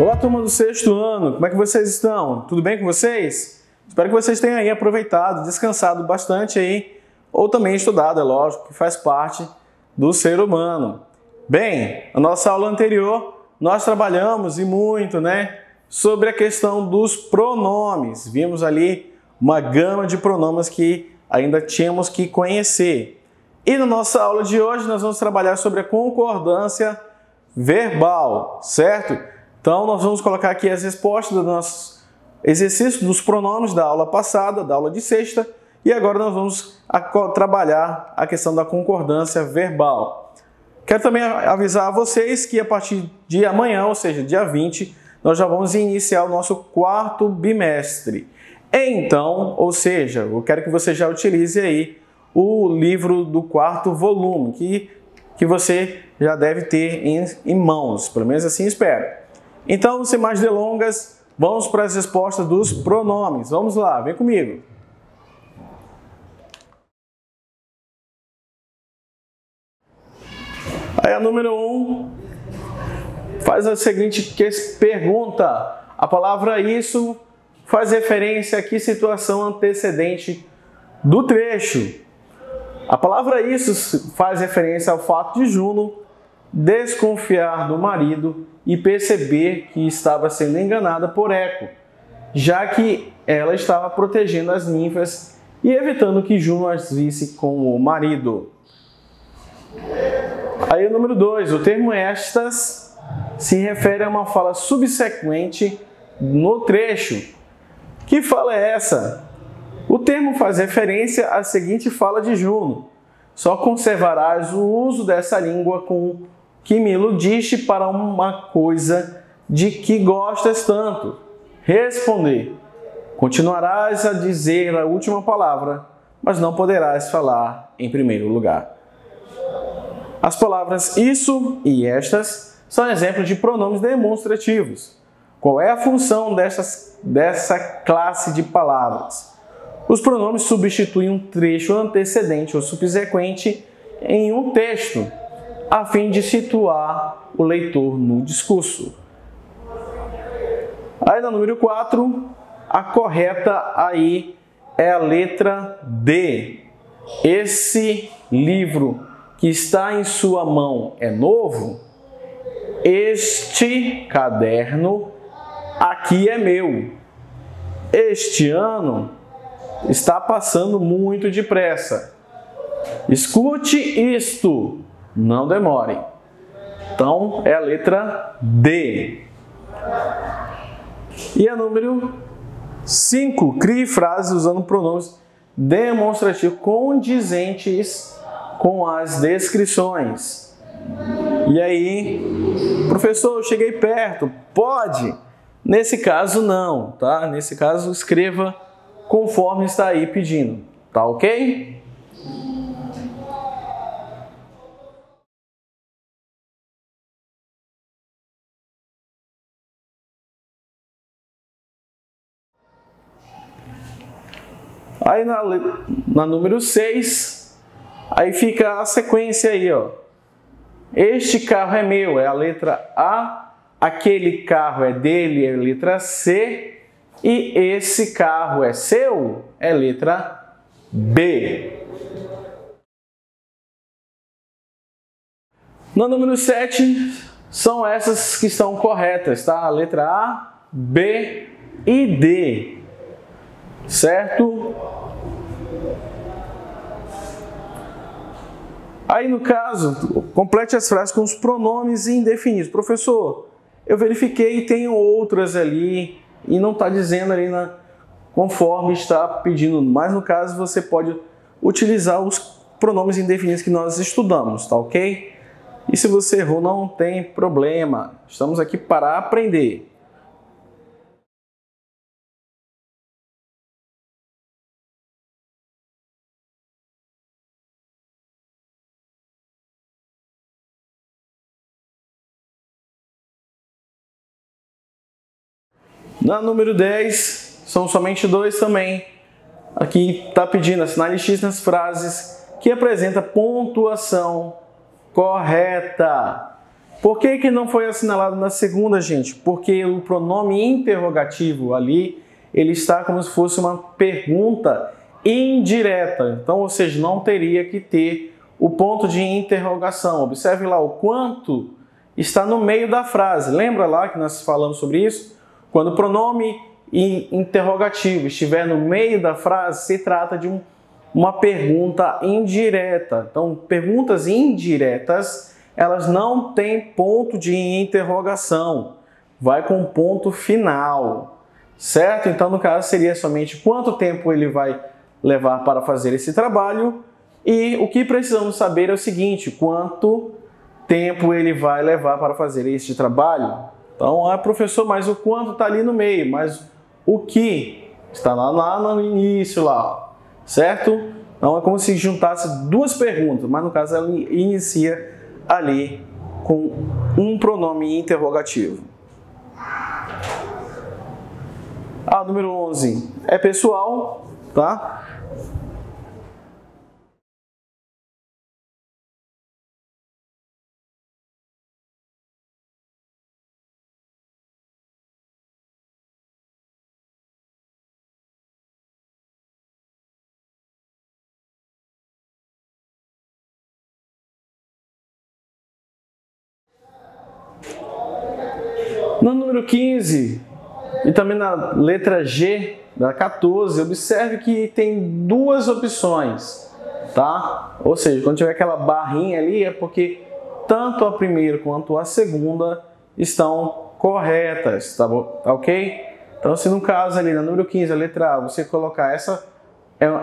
Olá, turma do sexto ano, como é que vocês estão? Tudo bem com vocês? Espero que vocês tenham aí aproveitado, descansado bastante aí, ou também estudado, é lógico, que faz parte do ser humano. Bem, na nossa aula anterior, nós trabalhamos e muito, sobre a questão dos pronomes. Vimos ali uma gama de pronomes que ainda tínhamos que conhecer. E na nossa aula de hoje, nós vamos trabalhar sobre a concordância verbal, certo? Então, nós vamos colocar aqui as respostas do nosso exercício dos pronomes da aula passada, da aula de sexta, e agora nós vamos trabalhar a questão da concordância verbal. Quero também avisar a vocês que a partir de amanhã, ou seja, dia 20, nós já vamos iniciar o nosso quarto bimestre. Então, ou seja, eu quero que você já utilize aí o livro do quarto volume, que você já deve ter em mãos, pelo menos assim espero. Então, sem mais delongas, vamos para as respostas dos pronomes. Vamos lá, vem comigo. Aí a número 1 faz a seguinte pergunta. A palavra isso faz referência a que situação antecedente do trecho? A palavra isso faz referência ao fato de Juno desconfiar do marido e perceber que estava sendo enganada por Eco, já que ela estava protegendo as ninfas e evitando que Juno as visse com o marido. Aí o número 2, o termo estas se refere a uma fala subsequente no trecho. Que fala é essa? O termo faz referência à seguinte fala de Juno: só conservarás o uso dessa língua com que me iludiste para uma coisa de que gostas tanto. Responder: continuarás a dizer a última palavra, mas não poderás falar em primeiro lugar. As palavras isso e estas são exemplos de pronomes demonstrativos. Qual é a função dessa classe de palavras? Os pronomes substituem um trecho antecedente ou subsequente em um texto, a fim de situar o leitor no discurso. Aí na número 4, a correta aí é a letra D. Esse livro que está em sua mão é novo? Este caderno aqui é meu. Este ano está passando muito depressa. Escute isto, não demore. Então, é a letra D. E a número 5, crie frases usando pronomes demonstrativos condizentes com as descrições. E aí, professor, eu cheguei perto, pode? Nesse caso, não, tá? Nesse caso, escreva conforme está aí pedindo, tá ok? Aí na número 6, aí fica a sequência aí, ó. Este carro é meu, é a letra A. Aquele carro é dele, é a letra C. E esse carro é seu, é a letra B. No número 7, são essas que estão corretas, tá? A letra A, B e D. Certo? Aí, no caso, complete as frases com os pronomes indefinidos. Professor, eu verifiquei e tenho outras ali e não está dizendo ali conforme está pedindo. Mas, no caso, você pode utilizar os pronomes indefinidos que nós estudamos, tá ok? E se você errou, não tem problema. Estamos aqui para aprender. Na número 10, são somente 2 também. Aqui está pedindo assinale X nas frases que apresenta pontuação correta. Por que que não foi assinalado na segunda, gente? Porque o pronome interrogativo ali, ele está como se fosse uma pergunta indireta. Então, ou seja, não teria que ter o ponto de interrogação. Observe lá o quanto está no meio da frase. Lembra lá que nós falamos sobre isso? Quando o pronome interrogativo estiver no meio da frase, se trata de uma pergunta indireta. Então, perguntas indiretas, elas não têm ponto de interrogação. Vai com ponto final, certo? Então, no caso, seria somente quanto tempo ele vai levar para fazer esse trabalho. E o que precisamos saber é o seguinte: quanto tempo ele vai levar para fazer este trabalho? Então, professor, mas o quanto está ali no meio, mas o que está lá no início, lá, certo? Então, é como se juntasse duas perguntas, mas no caso ela inicia ali com um pronome interrogativo. Número 11 é pessoal, tá? No número 15 e também na letra G da 14, observe que tem duas opções, tá? Ou seja, quando tiver aquela barrinha ali é porque tanto a primeira quanto a segunda estão corretas, tá bom? Ok? Então, se no caso ali, no número 15, a letra A, você colocar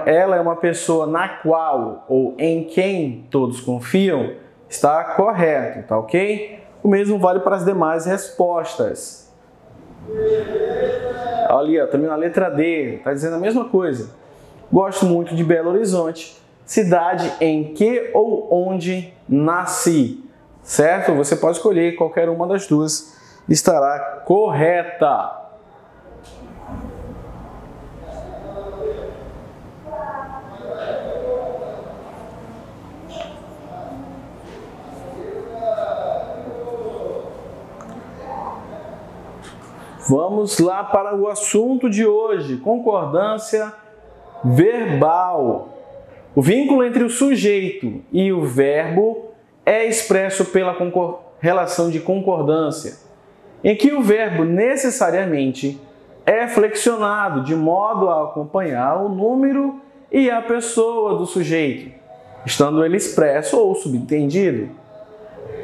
ela é uma pessoa na qual ou em quem todos confiam, está correto, tá ok? O mesmo vale para as demais respostas. Ali, ó, também na letra D, está dizendo a mesma coisa. Gosto muito de Belo Horizonte, cidade em que ou onde nasci. Certo? Você pode escolher qualquer uma das duas, estará correta. Vamos lá para o assunto de hoje, concordância verbal. O vínculo entre o sujeito e o verbo é expresso pela relação de concordância, em que o verbo necessariamente é flexionado de modo a acompanhar o número e a pessoa do sujeito, estando ele expresso ou subentendido.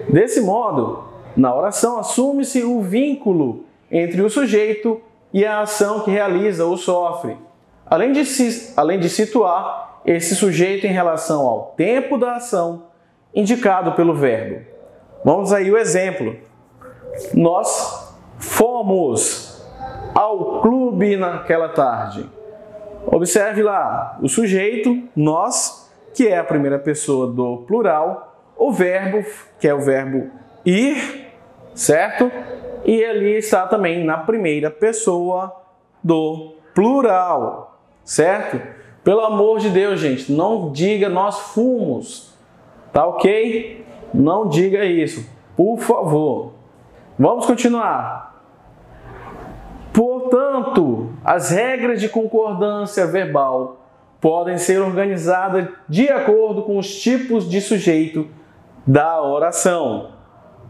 Desse modo, na oração assume-se o vínculo entre o sujeito e a ação que realiza ou sofre, além de situar esse sujeito em relação ao tempo da ação indicado pelo verbo. Vamos aí o exemplo. Nós fomos ao clube naquela tarde. Observe lá o sujeito, nós, que é a primeira pessoa do plural, o verbo, que é o verbo ir, certo? E ali está também na primeira pessoa do plural, certo? Pelo amor de Deus, gente, não diga nós fomos, tá ok? Não diga isso, por favor. Vamos continuar. Portanto, as regras de concordância verbal podem ser organizadas de acordo com os tipos de sujeito da oração.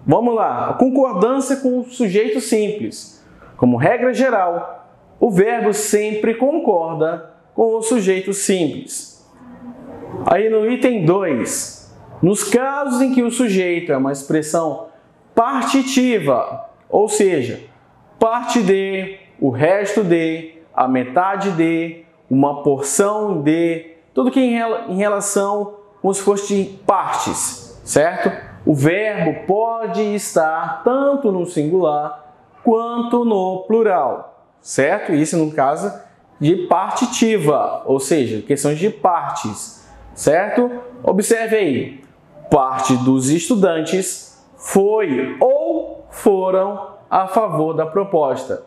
Vamos lá, a concordância com o sujeito simples. Como regra geral, o verbo sempre concorda com o sujeito simples. Aí no item 2, nos casos em que o sujeito é uma expressão partitiva, ou seja, parte de, o resto de, a metade de, uma porção de, tudo que em relação como se fosse partes, certo? O verbo pode estar tanto no singular quanto no plural, certo? Isso no caso de partitiva, ou seja, questões de partes, certo? Observe aí, parte dos estudantes foi ou foram a favor da proposta,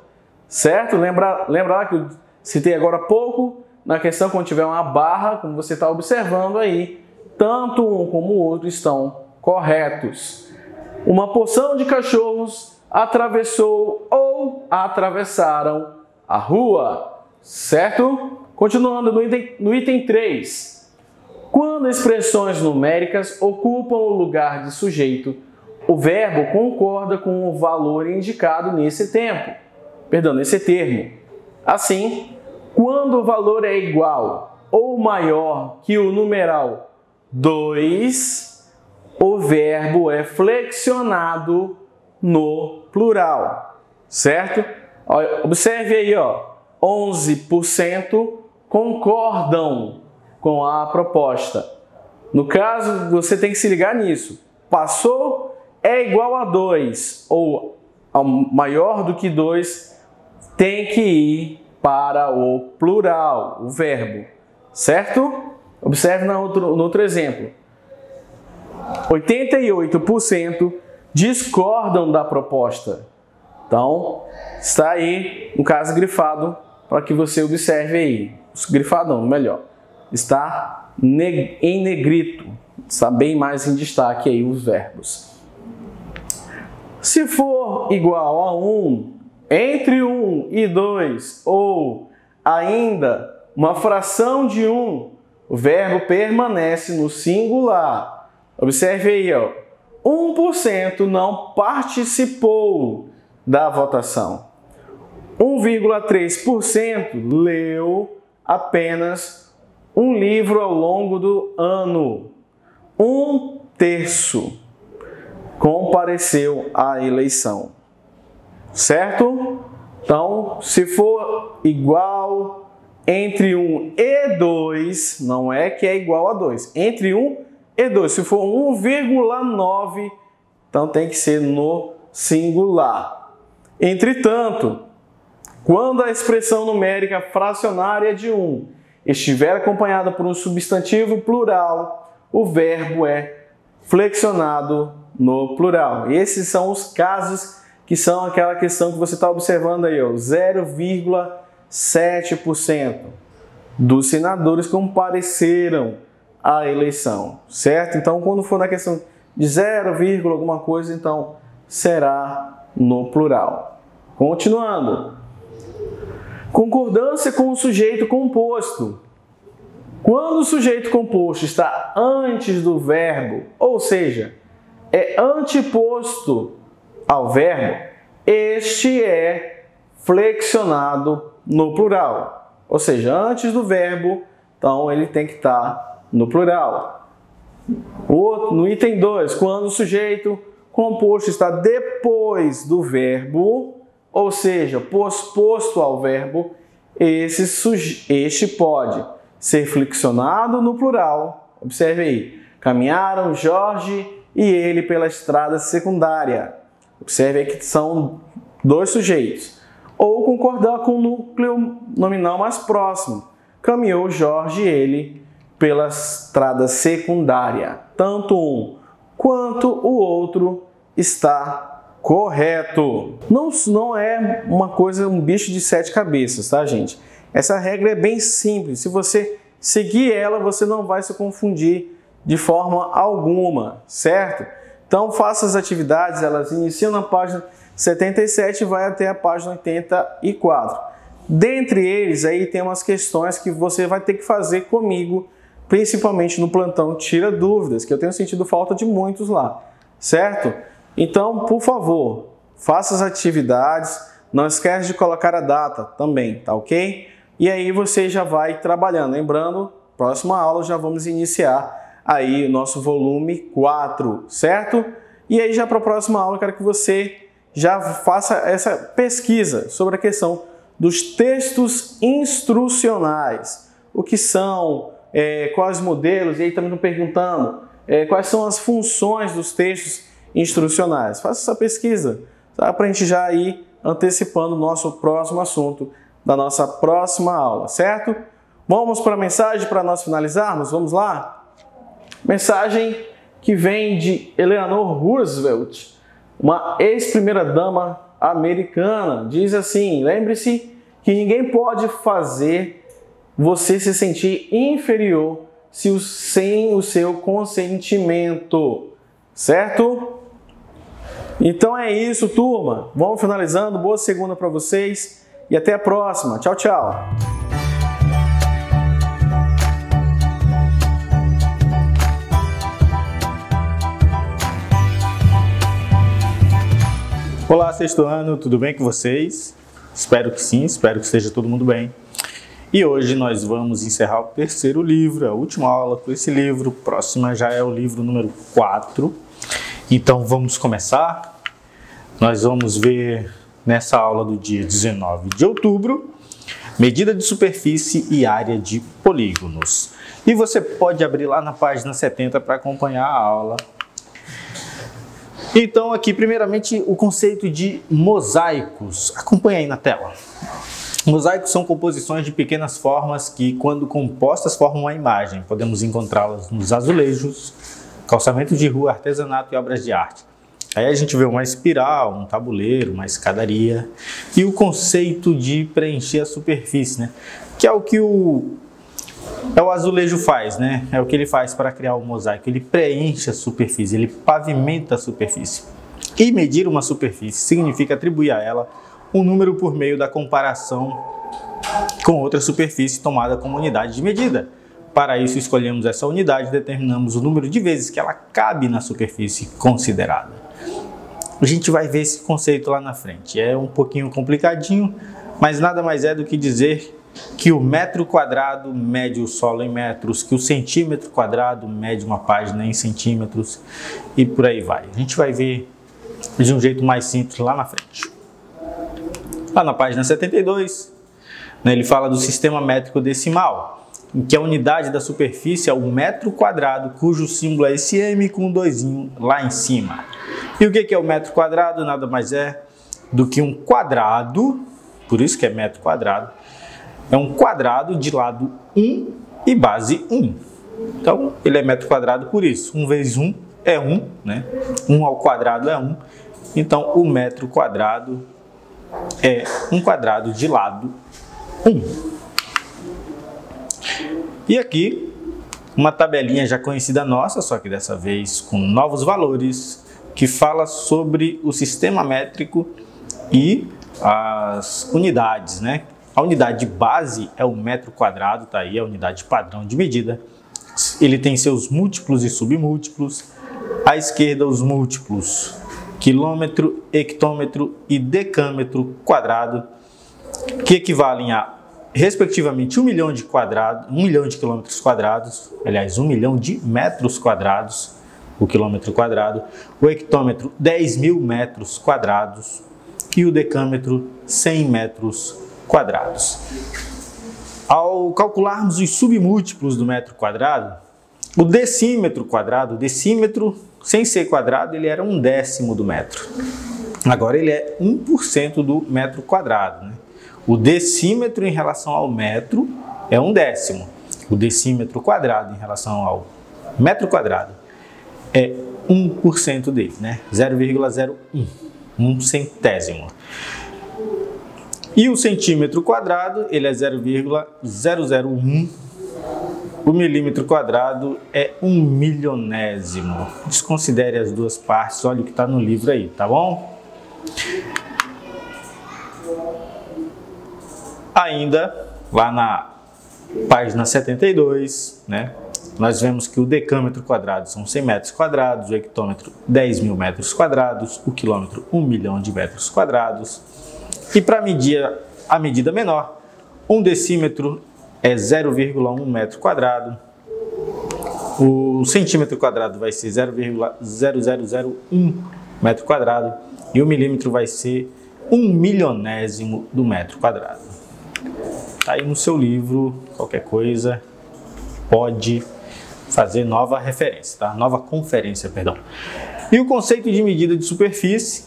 certo? Lembra lá que eu citei agora há pouco, na questão quando tiver uma barra, como você está observando aí, tanto um como o outro estão corretos. Uma porção de cachorros atravessou ou atravessaram a rua, certo? Continuando no item 3. Quando expressões numéricas ocupam o lugar de sujeito, o verbo concorda com o valor indicado nesse termo. Assim, quando o valor é igual ou maior que o numeral 2, o verbo é flexionado no plural, certo? Observe aí, 11% concordam com a proposta. No caso, você tem que se ligar nisso. Passou é igual a 2 ou maior do que 2, tem que ir para o plural, o verbo, certo? Observe no outro exemplo. 88% discordam da proposta. Então, está aí, no caso, grifado, para que você observe aí. Grifado não, melhor. Está em negrito. Está bem mais em destaque aí os verbos. Se for igual a 1, entre 1 e 2, ou ainda uma fração de 1, o verbo permanece no singular. Observe aí, 1% não participou da votação. 1,3% leu apenas um livro ao longo do ano. 1/3 compareceu à eleição. Certo? Então, se for igual entre 1 e 2, não é que é igual a 2. Entre 1 e 2, se for 1,9, então tem que ser no singular. Entretanto, quando a expressão numérica fracionária de 1 estiver acompanhada por um substantivo plural, o verbo é flexionado no plural. Esses são os casos que são aquela questão que você está observando aí, 0,7% dos senadores compareceram à eleição, certo? Então, quando for na questão de 0, alguma coisa, então será no plural. Continuando. Concordância com o sujeito composto. Quando o sujeito composto está antes do verbo, ou seja, é anteposto ao verbo, este é flexionado no plural. Ou seja, antes do verbo, então ele tem que estar no plural. No item 2, quando o sujeito composto está depois do verbo, ou seja, posposto ao verbo, este pode ser flexionado no plural. Observe aí. Caminharam Jorge e ele pela estrada secundária. Observe aí que são dois sujeitos. Ou concordar com o núcleo nominal mais próximo. Caminhou Jorge e ele pela estrada secundária. Tanto um quanto o outro está correto. Não é uma coisa, um bicho de 7 cabeças, tá, gente? Essa regra é bem simples. Se você seguir ela, você não vai se confundir de forma alguma, certo? Então, faça as atividades, elas iniciam na página 77 e vai até a página 84. Dentre eles, aí tem umas questões que você vai ter que fazer comigo, principalmente no plantão Tira Dúvidas, que eu tenho sentido falta de muitos lá, certo? Então, por favor, faça as atividades, não esquece de colocar a data também, tá ok? E aí você já vai trabalhando. Lembrando, próxima aula já vamos iniciar aí o nosso volume 4, certo? E aí já para a próxima aula eu quero que você já faça essa pesquisa sobre a questão dos textos instrucionais. O que são, quais modelos, e aí também estão perguntando quais são as funções dos textos instrucionais. Faça essa pesquisa, tá? Para a gente já ir antecipando o nosso próximo assunto da nossa próxima aula, certo? Vamos para a mensagem para nós finalizarmos? Vamos lá? Mensagem que vem de Eleanor Roosevelt, uma ex-primeira-dama americana. Diz assim: lembre-se que ninguém pode fazer você se sentir inferior sem o seu consentimento, certo? Então é isso, turma. Vamos finalizando. Boa segunda para vocês e até a próxima. Tchau, tchau. Olá, sexto ano, tudo bem com vocês? Espero que sim, espero que esteja todo mundo bem. E hoje nós vamos encerrar o terceiro livro, a última aula com esse livro. Próxima já é o livro número 4. Então vamos começar. Nós vamos ver nessa aula do dia 19 de outubro, medida de superfície e área de polígonos. E você pode abrir lá na página 70 para acompanhar a aula. Então aqui primeiramente o conceito de mosaicos. Acompanhe aí na tela. Mosaicos são composições de pequenas formas que, quando compostas, formam uma imagem. Podemos encontrá-las nos azulejos, calçamento de rua, artesanato e obras de arte. Aí a gente vê uma espiral, um tabuleiro, uma escadaria. E o conceito de preencher a superfície, né? Que é o que o azulejo faz, né? É o que ele faz para criar o mosaico. Ele preenche a superfície, ele pavimenta a superfície. E medir uma superfície significa atribuir a ela um número por meio da comparação com outra superfície tomada como unidade de medida. Para isso, escolhemos essa unidade e determinamos o número de vezes que ela cabe na superfície considerada. A gente vai ver esse conceito lá na frente. É um pouquinho complicadinho, mas nada mais é do que dizer que o metro quadrado mede o solo em metros, que o centímetro quadrado mede uma página em centímetros e por aí vai. A gente vai ver de um jeito mais simples lá na frente. Lá na página 72, né, ele fala do sistema métrico decimal, em que a unidade da superfície é o metro quadrado, cujo símbolo é esse M com um doisinho lá em cima. E o que é o metro quadrado? Nada mais é do que um quadrado, por isso que é metro quadrado, é um quadrado de lado 1 e base 1. Então, ele é metro quadrado por isso. 1 vezes 1 é 1, né? 1 ao quadrado é 1. Então, o metro quadrado é um quadrado de lado 1. E aqui, uma tabelinha já conhecida nossa, só que dessa vez com novos valores, que fala sobre o sistema métrico e as unidades, né? A unidade base é o metro quadrado, tá aí a unidade padrão de medida. Ele tem seus múltiplos e submúltiplos. À esquerda, os múltiplos quilômetro, hectômetro e decâmetro quadrado, que equivalem a, respectivamente, 1 milhão de quilômetros quadrados, aliás, 1 milhão de metros quadrados, o quilômetro quadrado, o hectômetro, 10.000 metros quadrados e o decâmetro, 100 metros quadrados. Ao calcularmos os submúltiplos do metro quadrado, o decímetro quadrado, o decímetro sem ser quadrado, ele era 1/10 do metro. Agora ele é 1% do metro quadrado, né? O decímetro em relação ao metro é 1/10. O decímetro quadrado em relação ao metro quadrado é 1% dele, né? 0,01, 1 centésimo. E o centímetro quadrado, ele é 0,001. O milímetro quadrado é 1 milionésimo. Desconsidere as duas partes, olha o que está no livro aí, tá bom? Ainda, lá na página 72, né, nós vemos que o decâmetro quadrado são 100 metros quadrados, o hectômetro 10.000 metros quadrados, o quilômetro 1 milhão de metros quadrados. E para medir a medida menor, um decímetro é 0,1 metro quadrado, o centímetro quadrado vai ser 0,0001 metro quadrado e o milímetro vai ser 1 milionésimo do metro quadrado. Tá aí no seu livro, qualquer coisa pode fazer nova referência, tá? Nova conferência, perdão. E o conceito de medida de superfície,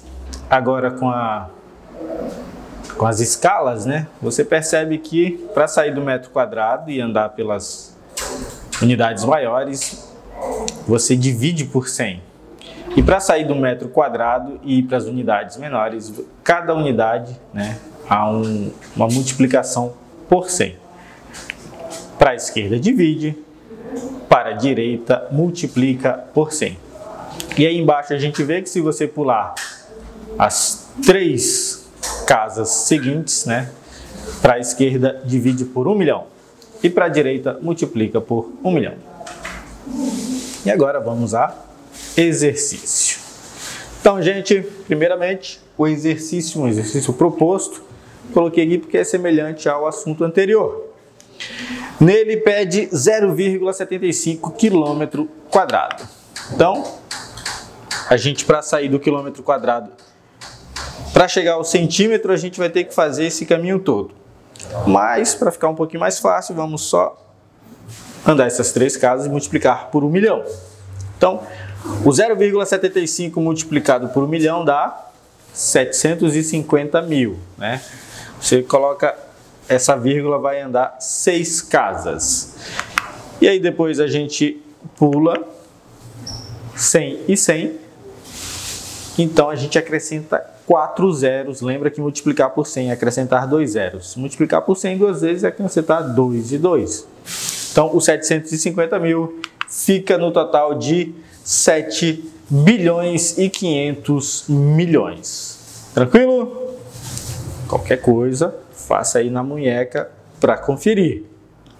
agora com as escalas, né? Você percebe que para sair do metro quadrado e andar pelas unidades maiores, você divide por 100. E para sair do metro quadrado e ir para as unidades menores, cada unidade, né, há uma multiplicação por 100. Para a esquerda divide, para a direita multiplica por 100. E aí embaixo a gente vê que se você pular as 3 casas seguintes, né? Para a esquerda divide por 1 milhão e para a direita multiplica por 1 milhão. E agora vamos a exercício. Então, gente, primeiramente o exercício, um exercício proposto, coloquei aqui porque é semelhante ao assunto anterior. Nele pede 0,75 km². Então, a gente, para sair do quilômetro quadrado, para chegar ao centímetro, a gente vai ter que fazer esse caminho todo. Mas, para ficar um pouquinho mais fácil, vamos só andar essas 3 casas e multiplicar por 1 milhão. Então, o 0,75 multiplicado por 1 milhão dá 750 mil, né? Você coloca essa vírgula, vai andar 6 casas. E aí depois a gente pula 100 e 100. Então a gente acrescenta 4 zeros. Lembra que multiplicar por 100 é acrescentar 2 zeros. Multiplicar por 100 2 vezes é acrescentar 2 e 2. Então os 750 mil fica no total de 7 bilhões e 500 milhões. Tranquilo? Qualquer coisa, faça aí na munheca para conferir.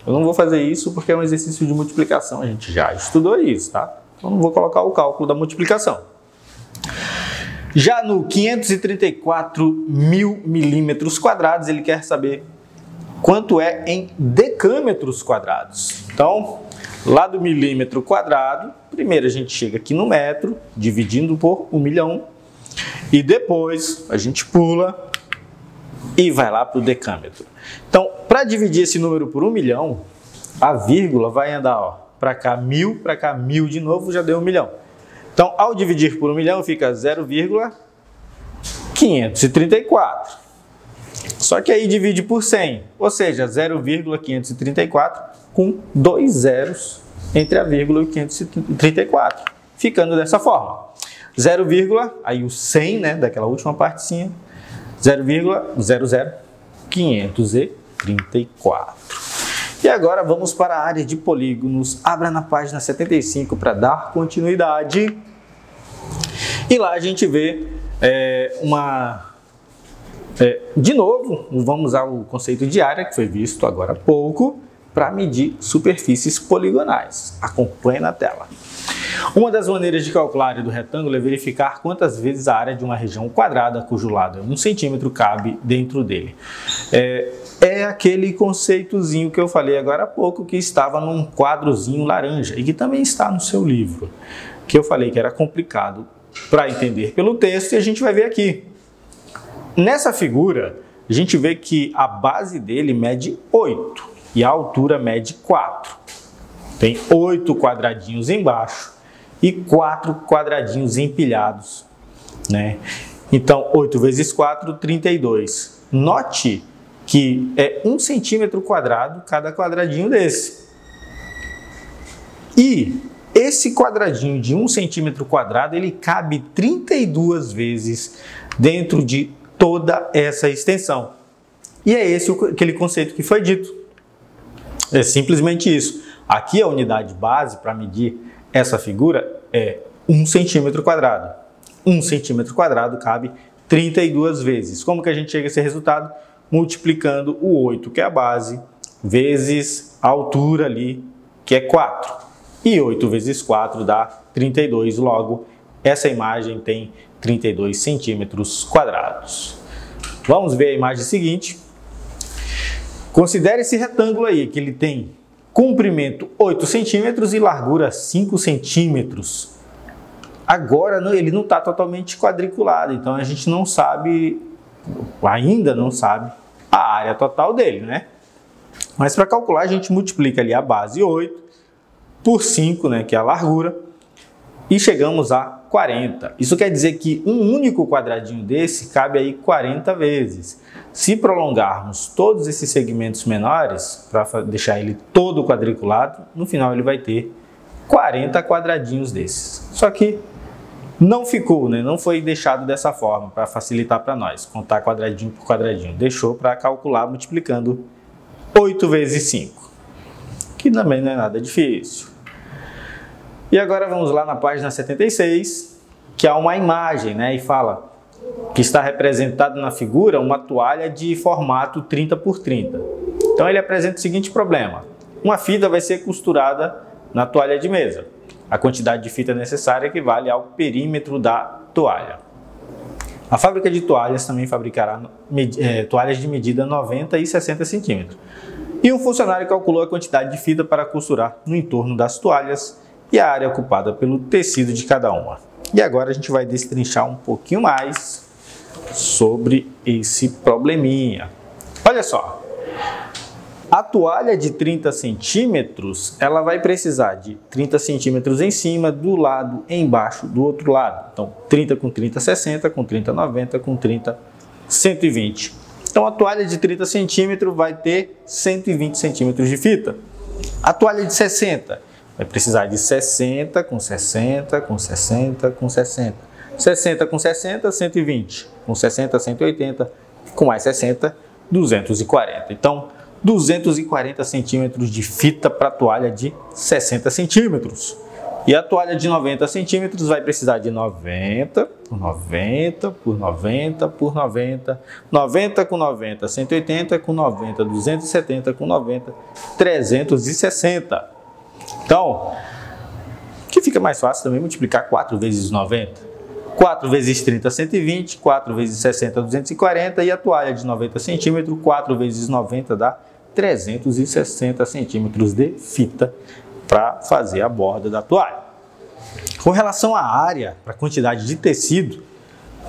Eu não vou fazer isso porque é um exercício de multiplicação, a gente já estudou isso, tá? Então não vou colocar o cálculo da multiplicação. Já no 534 mil milímetros quadrados, ele quer saber quanto é em decâmetros quadrados. Então, lá do milímetro quadrado, primeiro a gente chega aqui no metro, dividindo por 1 milhão, e depois a gente pula e vai lá para o decâmetro. Então, para dividir esse número por 1 milhão, a vírgula vai andar para cá 1000 de novo, já deu 1 milhão. Então, ao dividir por 1 milhão, fica 0,534. Só que aí divide por 100, ou seja, 0,534 com 2 zeros entre a vírgula e o 534, ficando dessa forma. 0, aí o 100, né, daquela última partezinha, 0,00534. E agora vamos para a área de polígonos. Abra na página 75 para dar continuidade. E lá a gente vê de novo, vamos usar o conceito de área que foi visto agora há pouco para medir superfícies poligonais. Acompanhe na tela. Uma das maneiras de calcular a área do retângulo é verificar quantas vezes a área de uma região quadrada, cujo lado é 1 centímetro, cabe dentro dele. É aquele conceitozinho que eu falei agora há pouco, que estava num quadrozinho laranja e que também está no seu livro, que eu falei que era complicado para entender pelo texto, e a gente vai ver aqui. Nessa figura, a gente vê que a base dele mede 8 e a altura mede 4. Tem 8 quadradinhos embaixo e 4 quadradinhos empilhados, né? Então, 8 vezes 4, 32. Note que é 1 centímetro quadrado cada quadradinho desse. E esse quadradinho de 1 centímetro quadrado, ele cabe 32 vezes dentro de toda essa extensão. E é esse aquele conceito que foi dito. É simplesmente isso. Aqui a unidade base para medir essa figura é 1 centímetro quadrado. 1 centímetro quadrado cabe 32 vezes. Como que a gente chega a esse resultado? Multiplicando o 8, que é a base, vezes a altura ali, que é 4. E 8 vezes 4 dá 32. Logo, essa imagem tem 32 centímetros quadrados. Vamos ver a imagem seguinte. Considere esse retângulo aí, que ele tem comprimento 8 centímetros e largura 5 centímetros. Agora ele não está totalmente quadriculado, então a gente não sabe, ainda não sabe, a área total dele, né? Mas para calcular a gente multiplica ali a base 8 por 5, né, que é a largura, e chegamos a 40. Isso quer dizer que um único quadradinho desse cabe aí 40 vezes. Se prolongarmos todos esses segmentos menores, para deixar ele todo quadriculado, no final ele vai ter 40 quadradinhos desses. Só que não ficou, né? Não foi deixado dessa forma para facilitar para nós, contar quadradinho por quadradinho. Deixou para calcular multiplicando 8 vezes 5, que também não é nada difícil. E agora vamos lá na página 76, que há uma imagem, né? E fala: que está representado na figura uma toalha de formato 30 por 30. Então ele apresenta o seguinte problema: uma fita vai ser costurada na toalha de mesa. A quantidade de fita necessária equivale ao perímetro da toalha. A fábrica de toalhas também fabricará toalhas de medida 90 e 60 centímetros. E um funcionário calculou a quantidade de fita para costurar no entorno das toalhas e a área ocupada pelo tecido de cada uma. E agora a gente vai destrinchar um pouquinho mais sobre esse probleminha. Olha só, a toalha de 30 centímetros, ela vai precisar de 30 centímetros em cima, do lado, embaixo, do outro lado. Então, 30 com 30, 60, com 30, 90, com 30, 120. Então, a toalha de 30 centímetros vai ter 120 centímetros de fita. A toalha de 60 vai precisar de 60 com 60, com 60, com 60. 60 com 60, 120. Com 60, 180. Com mais 60, 240. Então, 240 centímetros de fita para a toalha de 60 centímetros. E a toalha de 90 centímetros vai precisar de 90 por 90 por 90 por 90, 90 com 90, 180 com 90, 270 com 90, 360. Então, que fica mais fácil também multiplicar 4 vezes 90. 4 vezes 30, 120, 4 vezes 60, 240, e a toalha de 90 centímetros, 4 vezes 90 dá 360 centímetros de fita para fazer a borda da toalha. Com relação à área, para a quantidade de tecido,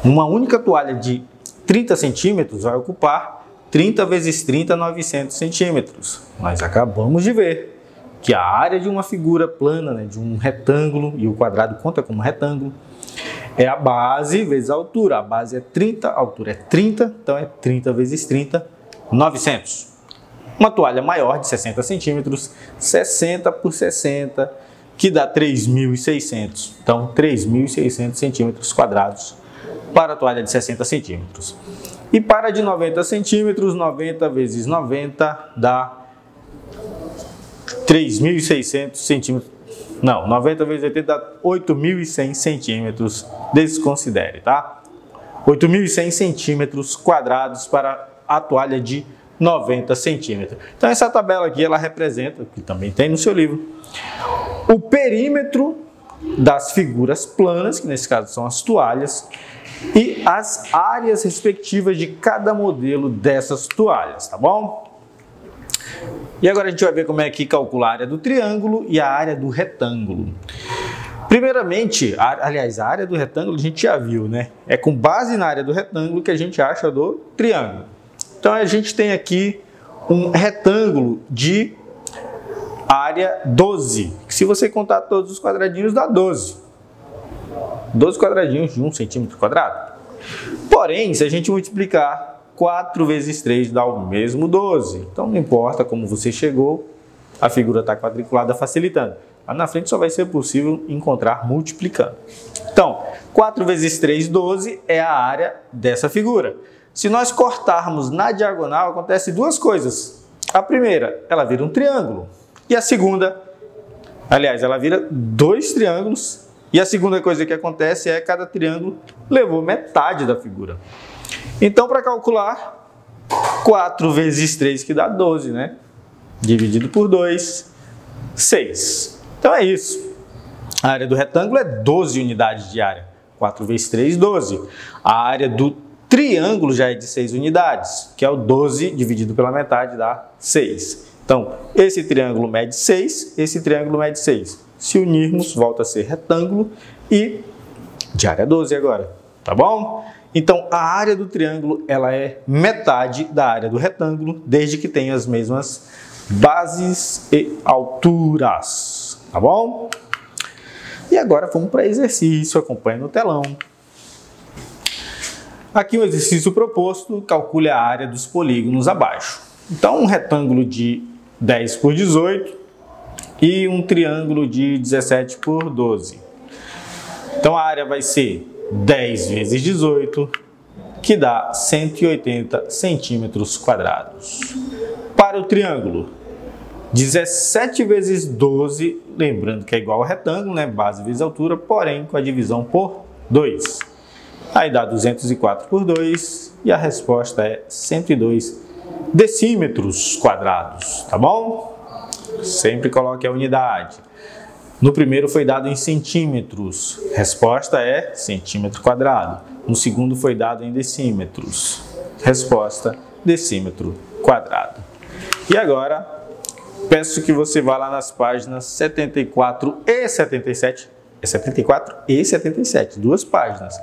uma única toalha de 30 centímetros vai ocupar 30 vezes 30, 900 centímetros. Nós acabamos de ver que a área de uma figura plana, né, de um retângulo, e o quadrado conta como retângulo, é a base vezes a altura. A base é 30, a altura é 30, então é 30 vezes 30, 900. Uma toalha maior de 60 centímetros, 60 por 60, que dá 3.600. Então, 3.600 centímetros quadrados para a toalha de 60 centímetros. E para a de 90 centímetros, 90 vezes 90 dá 3.600 centímetros. Não, 90 vezes 80 dá 8.100 centímetros. Desconsidere, tá? 8.100 centímetros quadrados para a toalha de 90 centímetros. Então essa tabela aqui, ela representa, que também tem no seu livro, o perímetro das figuras planas, que nesse caso são as toalhas, e as áreas respectivas de cada modelo dessas toalhas, tá bom? E agora a gente vai ver como é que calcular a área do triângulo e a área do retângulo. Primeiramente, aliás, a área do retângulo a gente já viu, né? É com base na área do retângulo que a gente acha do triângulo. Então a gente tem aqui um retângulo de área 12, que se você contar todos os quadradinhos dá 12. 12 quadradinhos de 1 centímetro quadrado. Porém, se a gente multiplicar 4 vezes 3 dá o mesmo 12. Então não importa como você chegou, a figura está quadriculada facilitando. Lá na frente só vai ser possível encontrar multiplicando. Então, 4 vezes 3, 12 é a área dessa figura. Se nós cortarmos na diagonal, acontece duas coisas. A primeira, ela vira um triângulo. E a segunda, aliás, ela vira dois triângulos. E a segunda coisa que acontece é que cada triângulo levou metade da figura. Então, para calcular, 4 vezes 3, que dá 12, né? Dividido por 2, 6. Então é isso. A área do retângulo é 12 unidades de área. 4 vezes 3, 12. A área do triângulo já é de 6 unidades, que é o 12 dividido pela metade dá 6. Então, esse triângulo mede 6, esse triângulo mede 6. Se unirmos, volta a ser retângulo e de área 12 agora, tá bom? Então, a área do triângulo, ela é metade da área do retângulo, desde que tenha as mesmas bases e alturas, tá bom? E agora vamos para exercício, acompanha no telão. Aqui o exercício proposto, calcule a área dos polígonos abaixo. Então, um retângulo de 10 por 18 e um triângulo de 17 por 12. Então, a área vai ser 10 vezes 18, que dá 180 centímetros quadrados. Para o triângulo, 17 vezes 12, lembrando que é igual ao retângulo, né? Base vezes altura, porém com a divisão por 2. Aí dá 204 por 2 e a resposta é 102 decímetros quadrados, tá bom? Sempre coloque a unidade. No primeiro foi dado em centímetros, resposta é centímetro quadrado. No segundo foi dado em decímetros, resposta decímetro quadrado. E agora, peço que você vá lá nas páginas 74 e 77, é 74 e 77, duas páginas.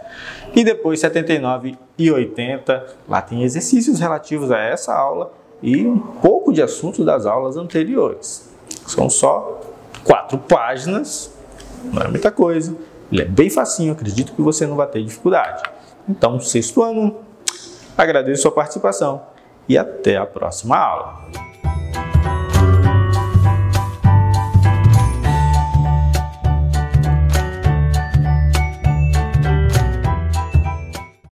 E depois 79 e 80, lá tem exercícios relativos a essa aula e um pouco de assunto das aulas anteriores. São só 4 páginas, não é muita coisa. Ele é bem facinho, acredito que você não vai ter dificuldade. Então, sexto ano, agradeço a sua participação e até a próxima aula.